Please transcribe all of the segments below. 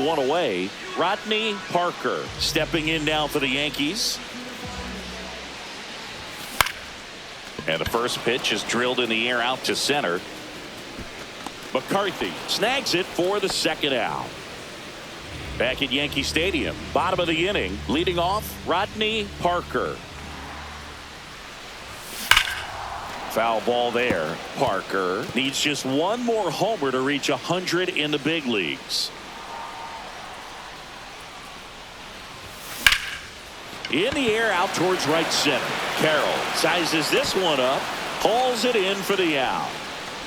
one away. Rodney Parker stepping in now for the Yankees. And the first pitch is drilled in the air out to center. McCarthy snags it for the second out. Back at Yankee Stadium, bottom of the inning, leading off Rodney Parker. Foul ball there. Parker needs just one more homer to reach 100 in the big leagues. In the air out towards right center. Carroll sizes this one up, hauls it in for the out.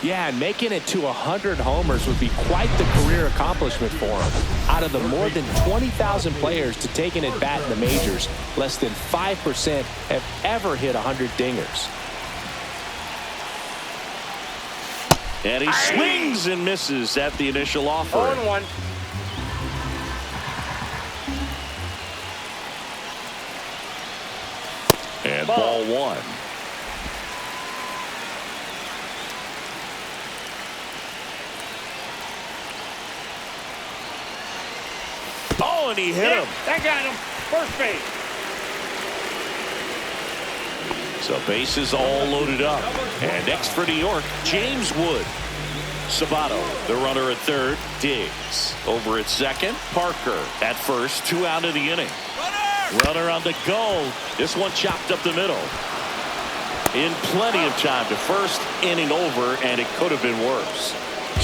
Yeah, and making it to 100 homers would be quite the career accomplishment for him. Out of the more than 20,000 players to take an at-bat in the majors, less than 5% have ever hit 100 dingers. And he swings and misses at the initial offer. 0-1. And ball one. Oh, and he hit him. That got him. First base. So bases all loaded up. And next for New York, James Wood. Sabato, the runner at third. Diggs over at second. Parker at first. 2 out of the inning. Runner on the go. This one chopped up the middle. In plenty of time. The first inning over, and it could have been worse.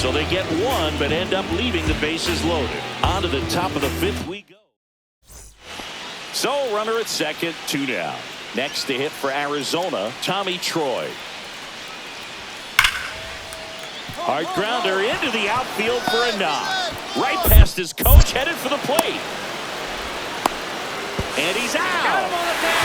So they get one, but end up leaving the bases loaded. On to the top of the fifth we go. So runner at second, 2 down. Next to hit for Arizona, Tommy Troy. Hard grounder into the outfield for a knock. Right past his coach, headed for the plate. And he's out.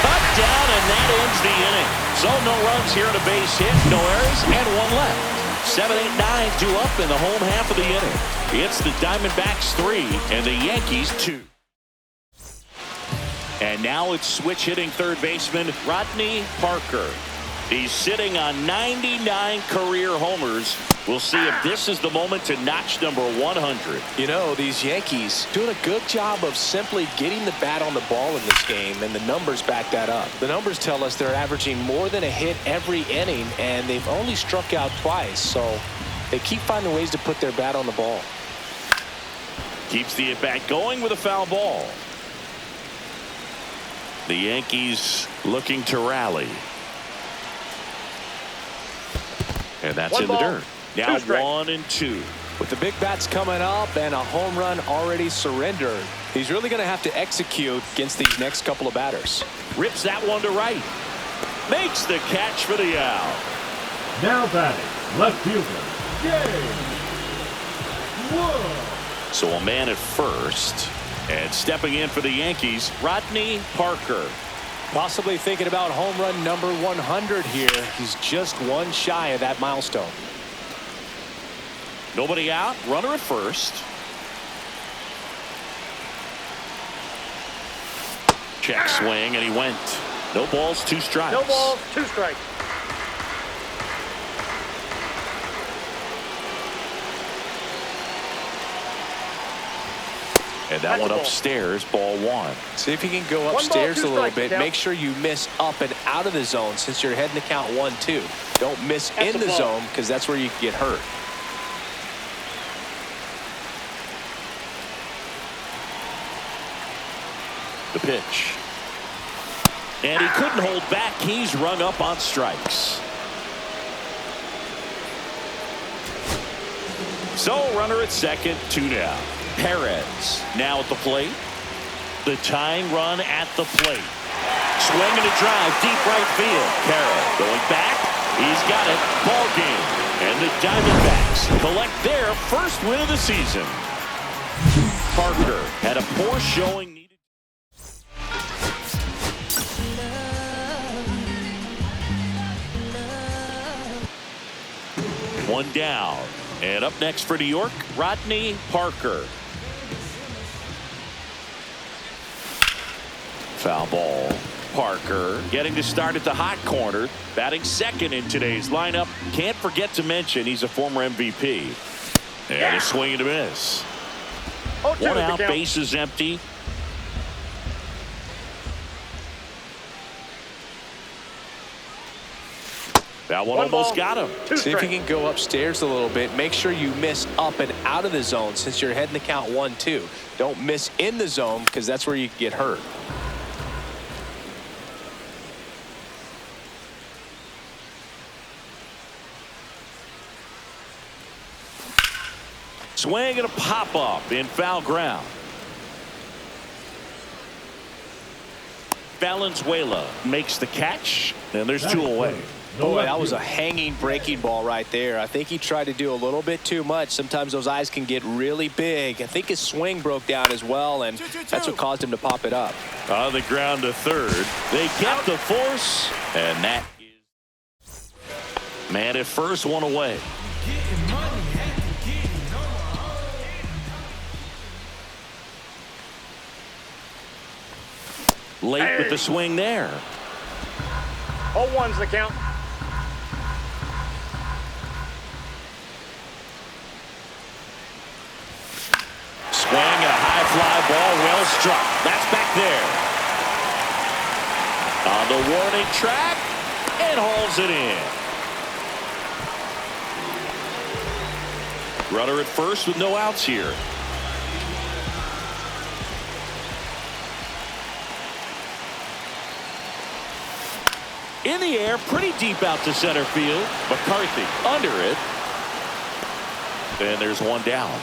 Cut down, and that ends the inning. So no runs here, and a base hit, no errors, and 1 left. 7, 8, 9 due up in the home half of the inning. It's the Diamondbacks 3 and the Yankees 2. And now it's switch hitting third baseman Rodney Parker. He's sitting on 99 career homers. We'll see if this is the moment to notch number 100. You know, these Yankees doing a good job of simply getting the bat on the ball in this game, and the numbers back that up. The numbers tell us they're averaging more than a hit every inning, and they've only struck out twice, so they keep finding ways to put their bat on the ball. Keeps the at-bat going with a foul ball. The Yankees looking to rally. And that's in the dirt. Now 1 and 2. With the big bats coming up and a home run already surrendered, he's really going to have to execute against these next couple of batters. Rips that one to right. Makes the catch for the out. Now batting, left fielder, James Wood. So a man at first. And stepping in for the Yankees, Rodney Parker. Possibly thinking about home run number 100 here. He's just one shy of that milestone. Nobody out. Runner at first. Check swing, and he went. No balls, 2 strikes. No balls, 2 strikes. And that one upstairs, ball 1. See if you can go upstairs a little bit. Make sure you miss up and out of the zone since you're heading to count 1-2. Don't miss in the zone because that's where you can get hurt. The pitch. And he couldn't hold back. He's rung up on strikes. So runner at second, 2 down. Perez now at the plate. The tying run at the plate. Swing and a drive, deep right field. Carroll going back. He's got it. Ball game. And the Diamondbacks collect their first win of the season. Parker had a poor showing. One down. And up next for New York, Rodney Parker. Foul ball. Parker getting to start at the hot corner, batting second in today's lineup. Can't forget to mention he's a former MVP. And a swing and a miss. 0-2 One is the out, count. bases empty. That one almost got him. See if you can go upstairs a little bit. Make sure you miss up and out of the zone since you're heading the count 1-2. Don't miss in the zone because that's where you can get hurt. Swing and a pop-up in foul ground. Valenzuela makes the catch, and there's two away. Boy, that was a hanging breaking ball right there. I think he tried to do a little bit too much. Sometimes those eyes can get really big. I think his swing broke down as well, and that's what caused him to pop it up. On the ground to third. They get the force, and that is man at first, one away. Late with the swing there. 0-1's the count. Swing and a high fly ball, well struck. That's back there. On the warning track, and hauls it in. Runner at first with no outs here. In the air, pretty deep out to center field. McCarthy under it. And there's one down.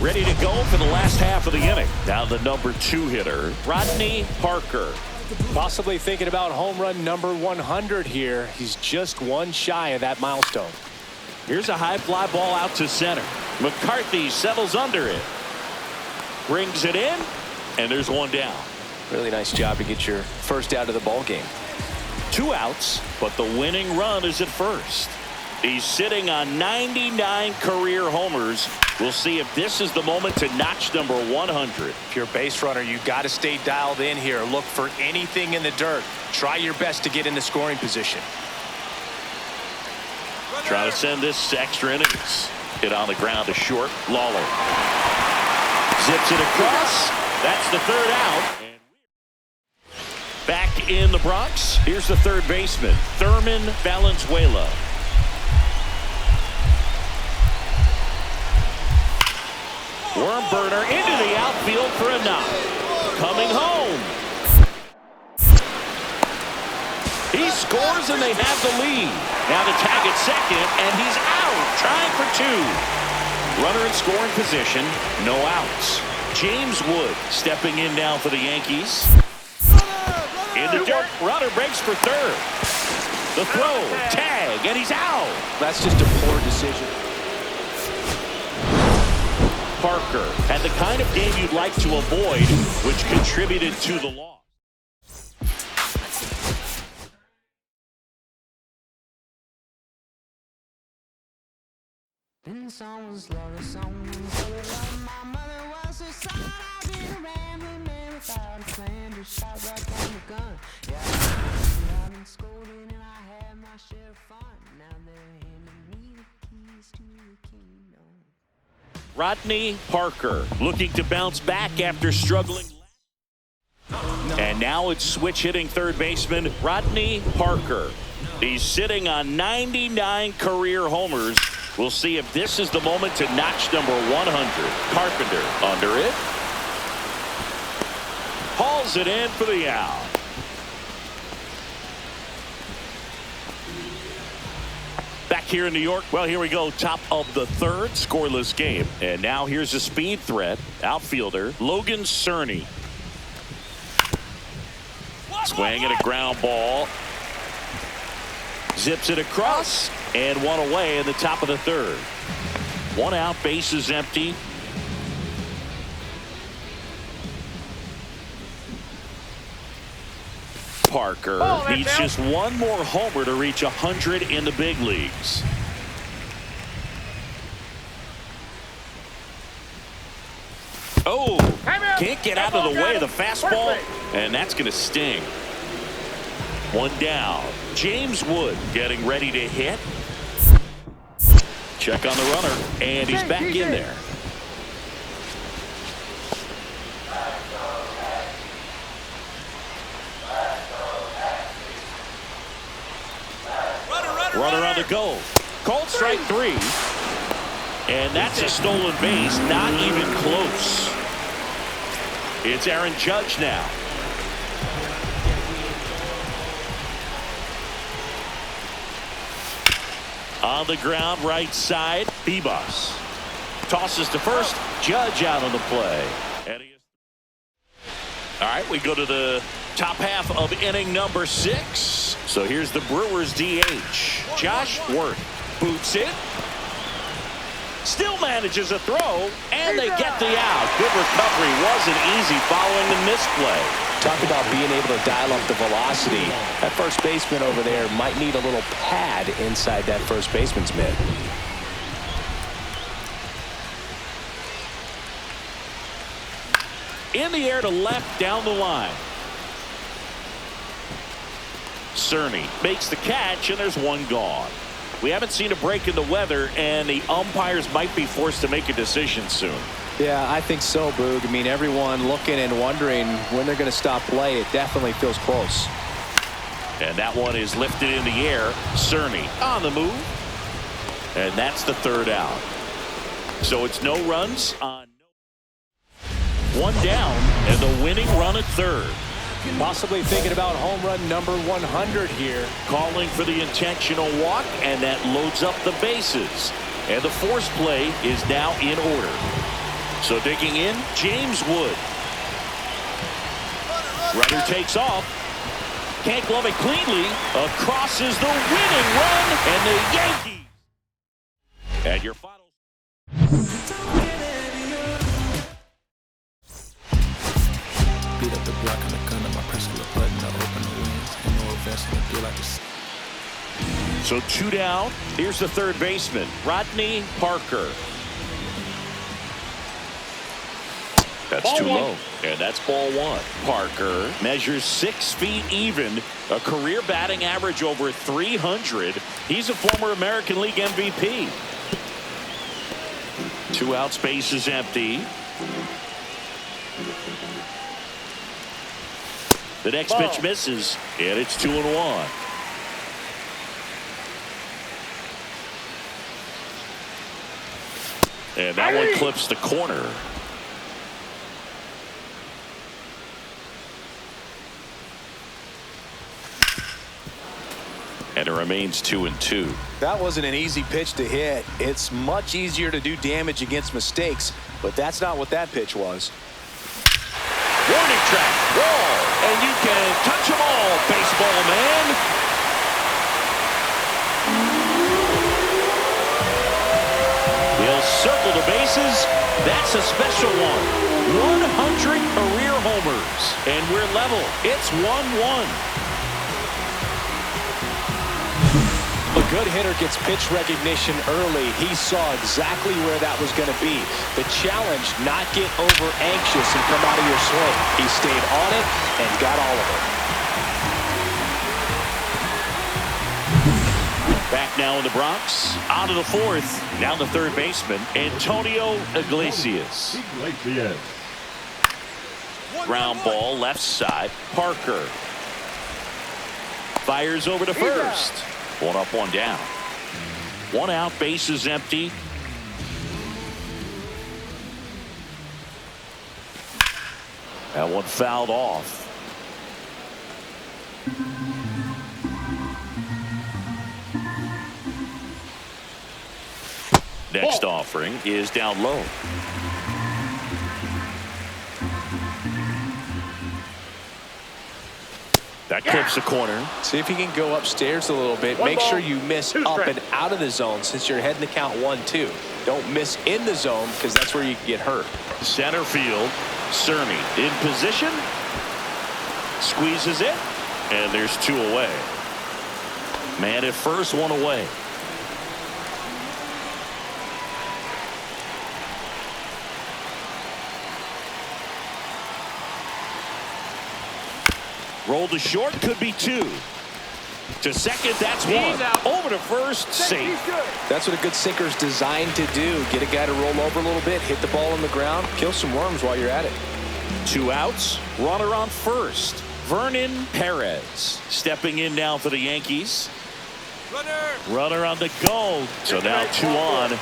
Ready to go for the last half of the inning. Now the number 2 hitter, Rodney Parker. Possibly thinking about home run number 100 here. He's just one shy of that milestone. Here's a high fly ball out to center. McCarthy settles under it. Brings it in, and there's one down. Really nice job to get your first out of the ball game. 2 outs, but the winning run is at first. He's sitting on 99 career homers. We'll see if this is the moment to notch number 100. If you're a base runner, you got to stay dialed in here. Look for anything in the dirt. Try your best to get in the scoring position. Trying to send this to extra innings. Hit on the ground to short. Lawler zips it across. That's the third out. Back in the Bronx, here's the third baseman, Thurman Valenzuela. Worm burner into the outfield for a knock. Coming home. He scores and they have the lead. Now the tag at second, and he's out. Trying for 2. Runner in scoring position, no outs. James Wood stepping in now for the Yankees. In the dirt, runner breaks for third. The throw, tag, and he's out. That's just a poor decision. Parker had the kind of game you'd like to avoid, which contributed to the loss. Rodney Parker looking to bounce back after struggling. And now it's switch hitting third baseman Rodney Parker. He's sitting on 99 career homers. We'll see if this is the moment to notch number 100. Carpenter under it. Hauls it in for the out. Back here in New York, well, here we go. Top of the third, scoreless game. And now here's a speed threat. Outfielder Logan Cerny. Swing and a ground ball. Zips it across, and one away in the top of the third. One out, bases empty. Parker needs just one more homer to reach 100 in the big leagues. Oh, can't get out of the way of the fastball, and that's going to sting. One down. James Wood getting ready to hit. Check on the runner, and he's back in there. Runner on the go. Called strike 3. And that's a stolen base, not even close. It's Aaron Judge now. On the ground, right side, Bebas. Tosses to first, Judge out on the play. All right, we go to the top half of inning number 6. So here's the Brewers DH. Josh Worth boots it. Still manages a throw, and they get the out. Good recovery. Wasn't easy following the misplay. Talk about being able to dial up the velocity. That first baseman over there might need a little pad inside that first baseman's mitt. In the air to left down the line. Cerny makes the catch, and there's one gone. We haven't seen a break in the weather, and the umpires might be forced to make a decision soon. Yeah, I think so, Boog. I mean, everyone looking and wondering when they're going to stop play. It definitely feels close. And that one is lifted in the air. Cerny on the move. And that's the third out. So it's no runs on one down, and the winning run at third. Possibly thinking about home run number 100 here. Calling for the intentional walk, and that loads up the bases. And the force play is now in order. So digging in, James Wood. Runner takes off. Can't glove it cleanly. Across is the winning run, and the Yankees. And your final. Beat up the block on the gun, my press the button to open the wings. And no events in the deal like this. So 2 down. Here's the third baseman, Rodney Parker. That's Ball too one. low. And that's ball 1. Parker measures 6 feet even, a career batting average over 300. He's a former American League MVP. 2 outs, base is empty. The next pitch misses, and it's 2-1. And that one clips the corner. And it remains 2-2. That wasn't an easy pitch to hit. It's much easier to do damage against mistakes, but that's not what that pitch was. Warning track, wall, and you can touch them all, baseball man. He'll circle the bases. That's a special one. 100 career homers, and we're level. It's 1-1. A good hitter gets pitch recognition early. He saw exactly where that was going to be. The challenge, not get over anxious and come out of your swing. He stayed on it and got all of it. Back now in the Bronx. On to the 4th. Down the third baseman, Antonio Iglesias. Ground ball left side. Parker fires over to first. 1 up, 1 down. 1 out, base is empty. That one fouled off. Next offering is down low. That clips the corner. See if you can go upstairs a little bit. Make sure you miss up and out of the zone since you're heading to count 1-2. Don't miss in the zone because that's where you can get hurt. Center field, Cerny in position. Squeezes it, and there's 2 away. Man at first, 1 away. Roll to short, could be 2. To second, that's one. Over to first, safe. That's what a good sinker is designed to do. Get a guy to roll over a little bit, hit the ball on the ground, kill some worms while you're at it. 2 outs, runner on first. Vernon Perez stepping in now for the Yankees. Runner on the go. So now 2 on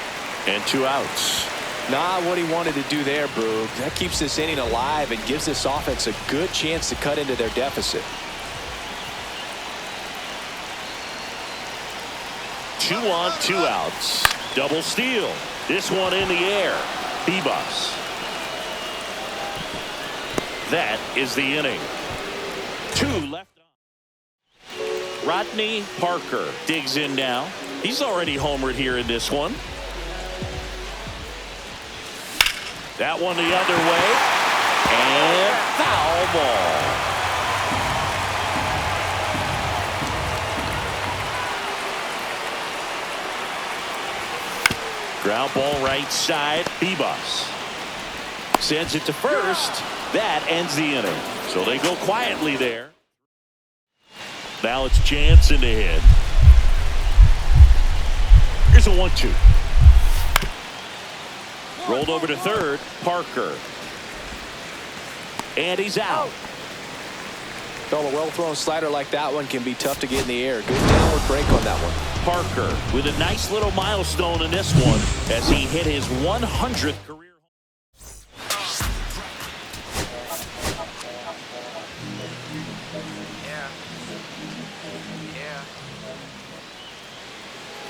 and 2 outs. Not what he wanted to do there, Boog. That keeps this inning alive and gives this offense a good chance to cut into their deficit. 2 on, 2 outs. Double steal. This one in the air. Bebus. That is the inning. 2 left on. Rodney Parker digs in now. He's already homered here in this one. That one the other way. And foul ball. Ground ball right side. Bebus sends it to first. That ends the inning. So they go quietly there. Now it's Jansen to hit. Here's a 1-2. Rolled over to third. Parker. And he's out. A well-thrown slider like that one can be tough to get in the air. Good downward break on that one. Parker with a nice little milestone in this one as he hit his 100th career.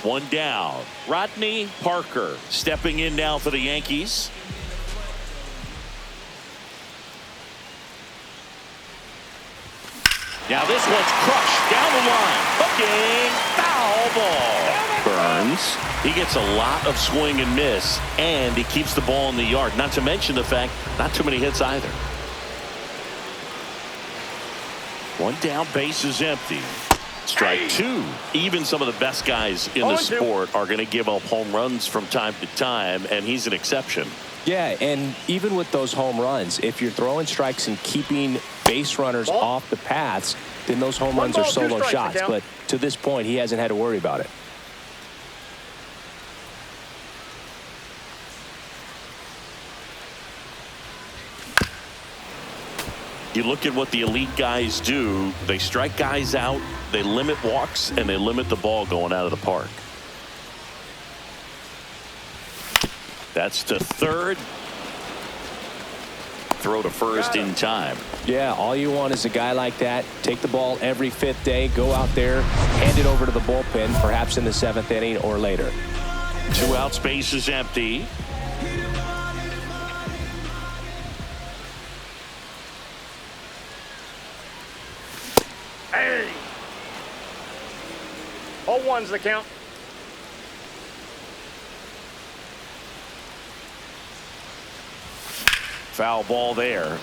One down. Rodney Parker stepping in now for the Yankees. Now this one's crushed down the line. Hooking. Foul ball. Burns. He gets a lot of swing and miss, and he keeps the ball in the yard. Not to mention the fact, not too many hits either. 1 down, base is empty. Strike 2. Even some of the best guys in the sport are going to give up home runs from time to time, and he's an exception. Yeah, and even with those home runs, if you're throwing strikes and keeping base runners off the paths, then those home runs are solo shots. But to this point, he hasn't had to worry about it. You look at what the elite guys do. They strike guys out, they limit walks, and they limit the ball going out of the park. That's to third. Throw to first in time. Yeah, all you want is a guy like that. Take the ball every 5th day, go out there, hand it over to the bullpen, perhaps in the 7th inning or later. 2 outs, base is empty. Hey! 0-1's the count. Foul ball there.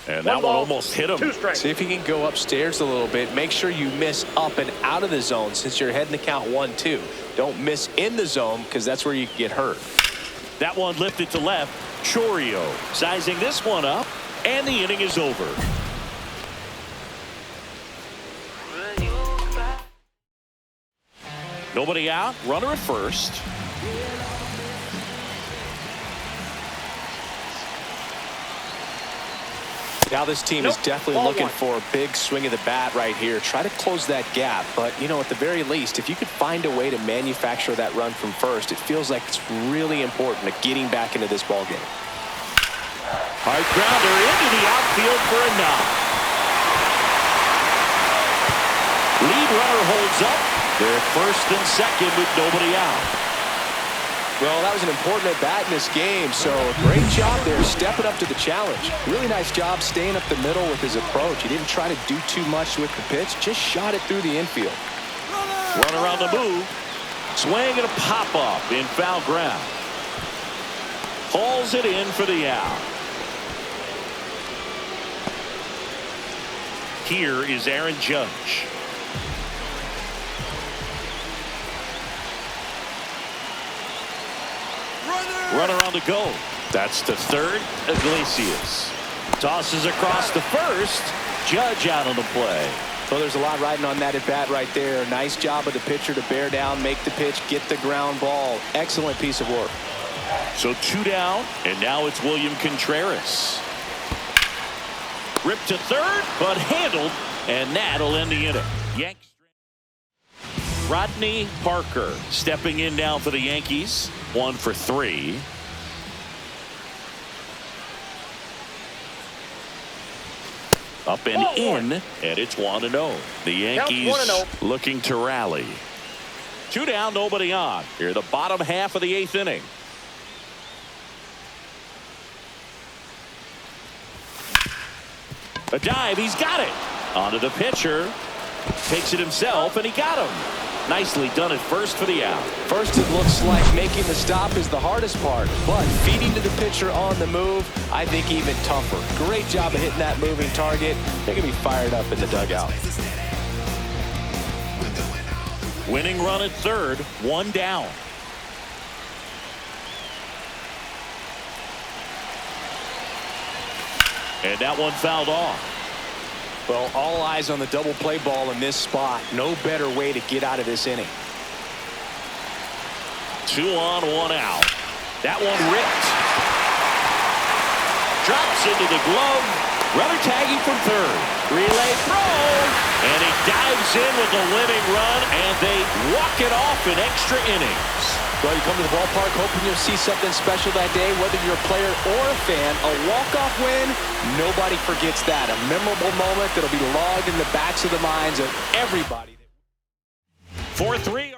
And that one almost hit him. 2 strikes. See if you can go upstairs a little bit. Make sure you miss up and out of the zone since you're heading to count 1-2. Don't miss in the zone because that's where you get hurt. That one lifted to left. Chorio sizing this one up, and the inning is over. Nobody out. Runner at first. Now this team is definitely looking for a big swing of the bat right here. Try to close that gap. But, you know, at the very least, if you could find a way to manufacture that run from first, it feels like it's really important to getting back into this ball game. Hard grounder into the outfield for a knock. Lead runner holds up. They're at first and second with nobody out. Well, that was an important at-bat in this game, so great job there stepping up to the challenge. Really nice job staying up the middle with his approach. He didn't try to do too much with the pitch, just shot it through the infield. Runner on the move. Swing and a pop-up in foul ground. Hauls it in for the out. Here is Aaron Judge. Runner on the go. That's to third. Iglesias tosses across to first. Judge out on the play. Well, there's a lot riding on that at bat right there. Nice job of the pitcher to bear down, make the pitch, get the ground ball. Excellent piece of work. So 2 down, and now it's William Contreras. Ripped to third, but handled, and that'll end the inning. Yankees. Rodney Parker stepping in now for the Yankees. 1 for 3. Up and in, and it's 1-0. The Yankees looking to rally. 2 down, nobody on. Here, the bottom half of the 8th inning. A dive, he's got it. Onto the pitcher. Takes it himself, and he got him. Nicely done at first for the out. First, it looks like making the stop is the hardest part, but feeding to the pitcher on the move, I think even tougher. Great job of hitting that moving target. They're going to be fired up in the dugout. Winning run at third, 1 down. And that one fouled off. Well, all eyes on the double play ball in this spot. No better way to get out of this inning. 2 on, 1 out. That one ripped. Drops into the glove. Runner tagging from third. Relay throw. And he dives in with the winning run, and they walk it off in extra innings. Well, you come to the ballpark hoping you'll see something special that day, whether you're a player or a fan. A walk-off win, nobody forgets that. A memorable moment that'll be logged in the backs of the minds of everybody. 4-3.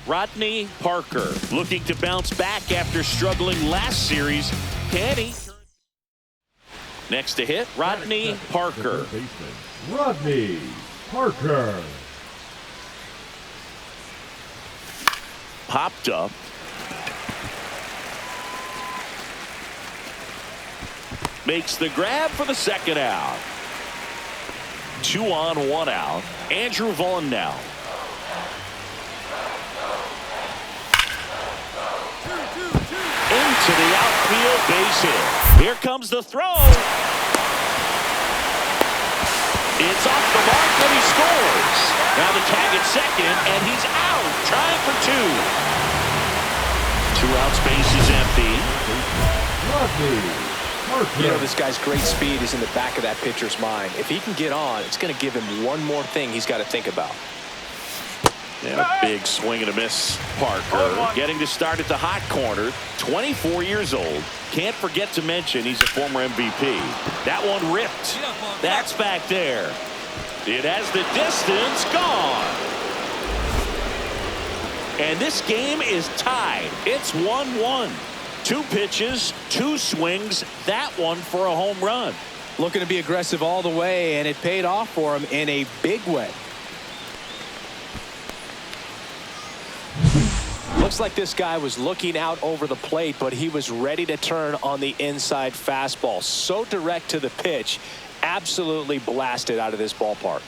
Rodney Parker looking to bounce back after struggling last series. Can he? Next to hit, Rodney Parker. Rodney Parker. Popped up. Makes the grab for the second out. 2 on, 1 out. Andrew Vaughn now. Into the outfield, base hit. Here comes the throw. It's off the mark, but he scores. Now the tag at second, and he's out. Trying for 2. 2 outs, base is empty. You know, this guy's great speed is in the back of that pitcher's mind. If he can get on, it's going to give him one more thing he's got to think about. And a big swing and a miss. Parker getting to start at the hot corner. 24 years old. Can't forget to mention he's a former MVP. That one ripped. That's back there. It has the distance gone. And this game is tied. It's 1-1. 2 pitches, 2 swings. That one for a home run. Looking to be aggressive all the way, and it paid off for him in a big way. Looks like this guy was looking out over the plate, but he was ready to turn on the inside fastball. So direct to the pitch, absolutely blasted out of this ballpark.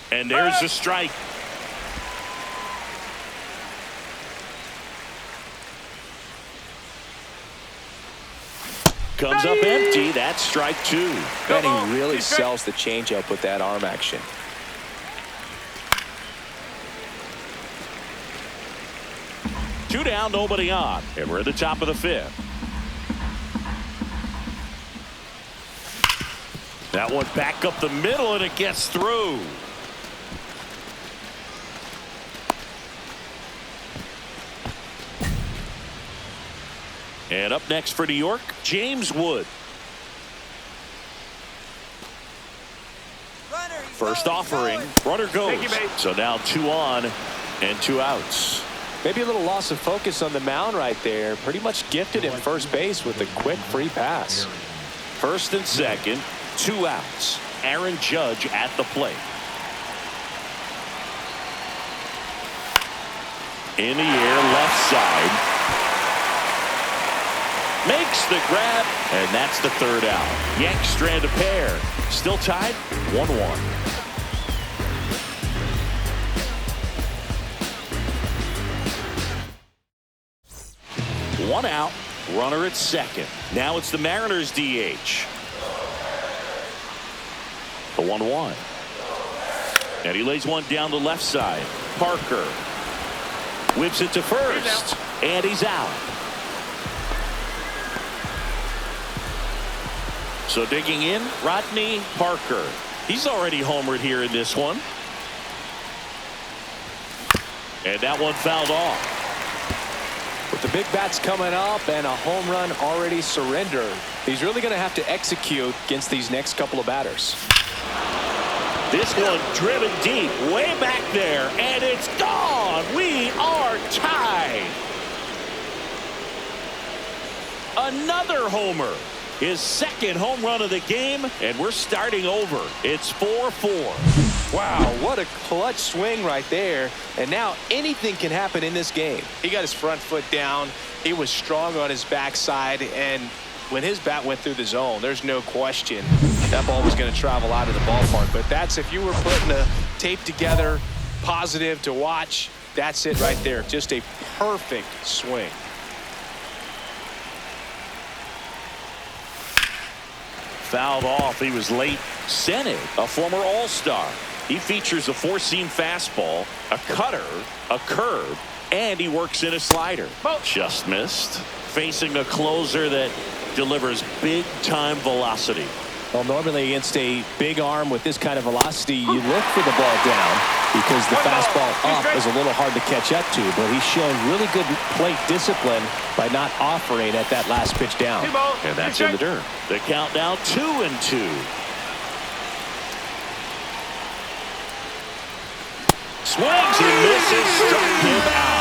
And there's a strike. Comes up empty. That's strike two. And he really sells the changeup with that arm action. Two down, nobody on. And we're at the top of the fifth. That one back up the middle, and it gets through. And up next for New York, James Wood. First offering, runner goes. So now 2 on and 2 outs. Maybe a little loss of focus on the mound right there. Pretty much gifted in first base with a quick free pass. First and second, 2 outs. Aaron Judge at the plate. In the air, left side. Makes the grab, and that's the 3rd out. Yanks strand a pair. Still tied, 1-1. One out, runner at second. Now it's the Mariners DH. The 1-1. And he lays one down the left side. Parker whips it to first, and he's out. So digging in, Rodney Parker. He's already homered here in this one. And that one fouled off. With the big bats coming up and a home run already surrendered, he's really going to have to execute against these next couple of batters. This one driven deep, way back there, and it's gone. We are tied. Another homer. His second home run of the game, and we're starting over. It's 4-4. Wow, what a clutch swing right there. And now anything can happen in this game. He got his front foot down. He was strong on his backside, and when his bat went through the zone, there's no question that ball was going to travel out of the ballpark. But that's, if you were putting a tape together, positive to watch, that's it right there. Just a perfect swing. Fouled off. He was late. Senate, a former All-Star. He features a 4-seam fastball, a cutter, a curve, and he works in a slider. Just missed. Facing a closer that delivers big-time velocity. Well, normally against a big arm with this kind of velocity, you look for the ball down because the fastball up is a little hard to catch up to. But he's shown really good plate discipline by not offering at that last pitch down. And that's in the dirt. The count now 2-2. Swings and misses. Struck him out.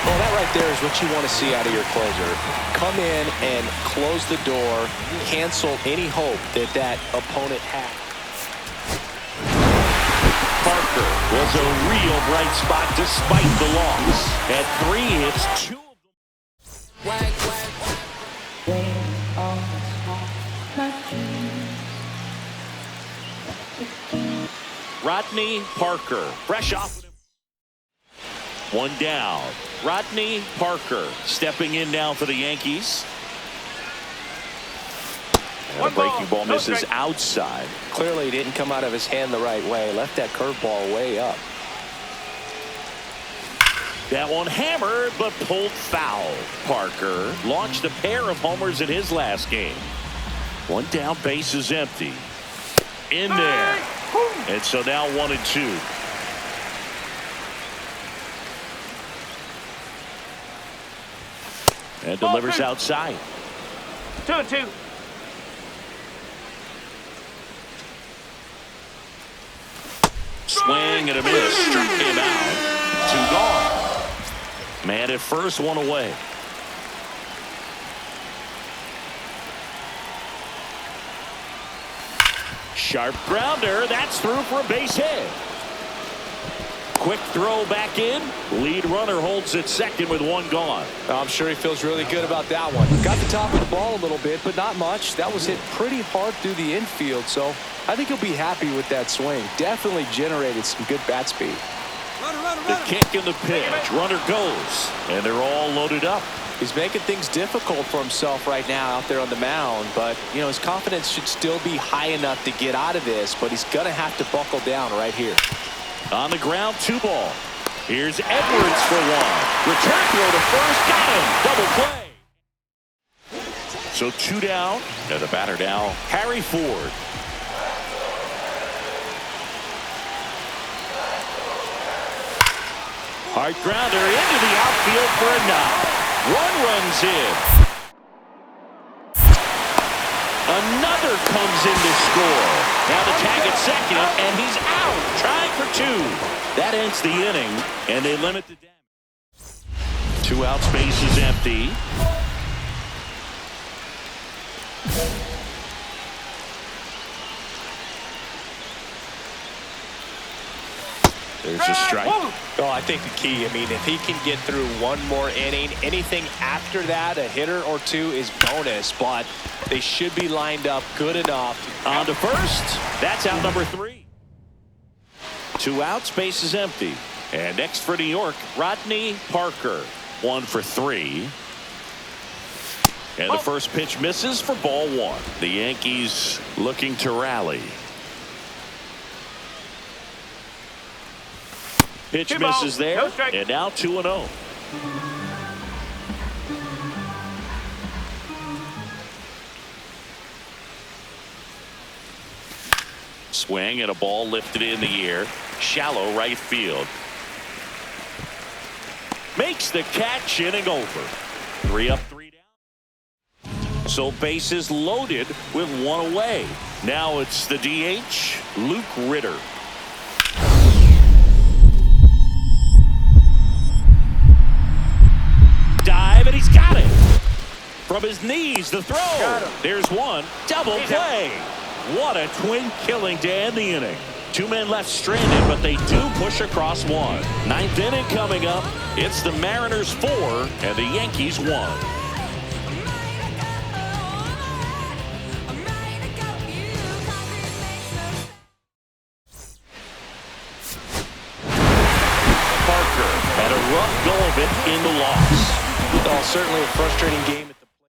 Well, that right there is what you want to see out of your closer. Come in and close the door, cancel any hope that that opponent had. Parker was a real bright spot despite the loss. At 3 hits, 2 of them. Rodney Parker, fresh off. One down. Rodney Parker stepping in now for the Yankees. And a breaking ball misses outside. Clearly he didn't come out of his hand the right way. Left that curveball way up. That one hammered but pulled foul. Parker launched a pair of homers in his last game. One down, base is empty. In there. And so now 1-2. And delivers outside. 2-2. Swing and a miss. Struck him out. 2 gone. Man at first, 1 away. Sharp grounder. That's through for a base hit. Quick throw back in. Lead runner holds at second with 1 gone. I'm sure he feels really good about that one. Got the top of the ball a little bit, but not much. That was hit pretty hard through the infield, so I think he'll be happy with that swing. Definitely generated some good bat speed. The kick and the pitch. Runner goes, and they're all loaded up. He's making things difficult for himself right now out there on the mound, but you know his confidence should still be high enough to get out of this, but he's gonna have to buckle down right here. On the ground, 2 ball. Here's Edwards for 1. Return throw to first, got him. Double play. So 2 down, and the batter now, Harry Ford. Hard grounder into the outfield for a knock. 1 runs in. Another comes in to score. Now the tag at second, and he's out, trying for 2. That ends the inning, and they limit the damage. 2 outs, bases empty. There's a strike. Oh, I think the key, I mean, if he can get through 1 more inning, anything after that, a hitter or 2 is bonus, but they should be lined up good enough. On to first. That's out number 3. 2 outs, bases empty. And next for New York, Rodney Parker. 1 for 3. And the first pitch misses for ball 1. The Yankees looking to rally. Pitch misses there, and now 2-0. Swing and a ball lifted in the air. Shallow right field. Makes the catch, inning over. 3 up, 3 down. So bases loaded with 1 away. Now it's the DH, Luke Ritter. Dive, and he's got it. From his knees, the throw. There's 1. Double play. What a twin killing to end the inning. 2 men left stranded, but they do push across 1. 9th inning coming up. It's the Mariners 4 and the Yankees 1. Parker had a rough go of it in the loss. Oh, certainly a frustrating game at the plate.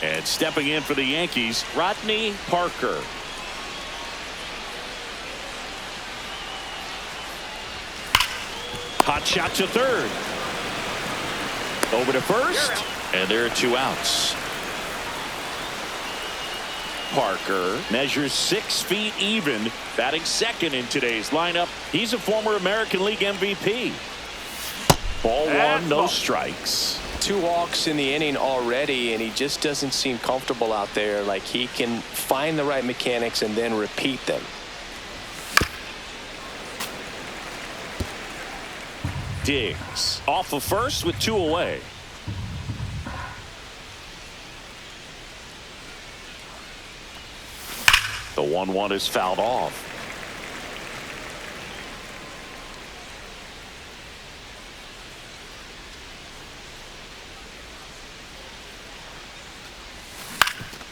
And stepping in for the Yankees, Rodney Parker. Hot shot to third. Over to first, and there are 2 outs. Parker measures 6 feet even, batting second in today's lineup. He's a former American League MVP. Ball 1, no strikes. 2 walks in the inning already, and he just doesn't seem comfortable out there. Like he can find the right mechanics and then repeat them. Diggs off of first with 2 away. The 1-1 is fouled off.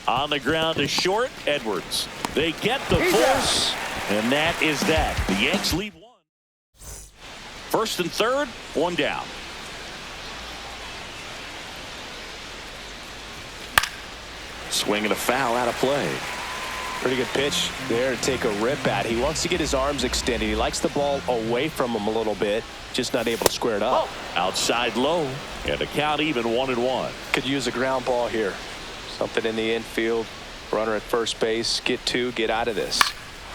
On the ground to short, Edwards. They get the force, and that is that. The Yanks lead 1. First and third, 1 down. Swing and a foul out of play. Pretty good pitch there to take a rip at. He wants to get his arms extended. He likes the ball away from him a little bit, just not able to square it up. Outside low, and the count even 1-1. Could use a ground ball here. Something in the infield. Runner at first base. Get 2, get out of this.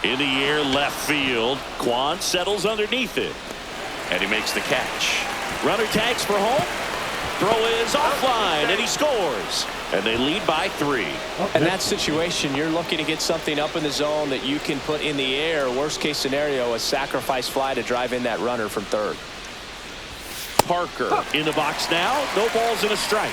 In the air, left field. Quan settles underneath it, and he makes the catch. Runner tags for home. Throw is offline, and he scores. And they lead by 3. In that situation, you're looking to get something up in the zone that you can put in the air. Worst case scenario, a sacrifice fly to drive in that runner from third. Parker in the box now. No balls and a strike.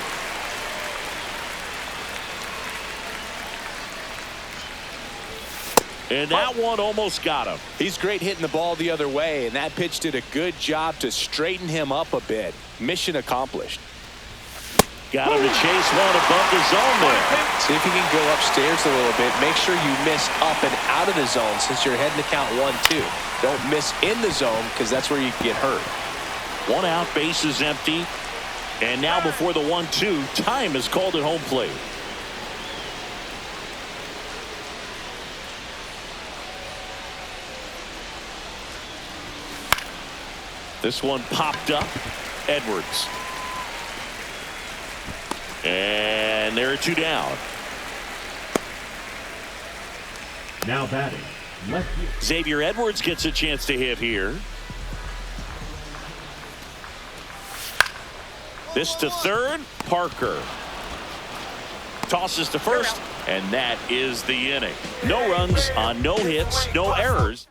And that one almost got him. He's great hitting the ball the other way, and that pitch did a good job to straighten him up a bit. Mission accomplished. Got him to chase one above the zone there. See if you can go upstairs a little bit. Make sure you miss up and out of the zone since you're heading to count 1-2. Don't miss in the zone because that's where you can get hurt. One out, base is empty. And now before the 1-2, time is called at home plate. This one popped up. Edwards. And there are 2 down. Now batting, lefty. Xavier Edwards gets a chance to hit here. This to third. Parker tosses to first, and that is the inning. No runs on no hits, no errors.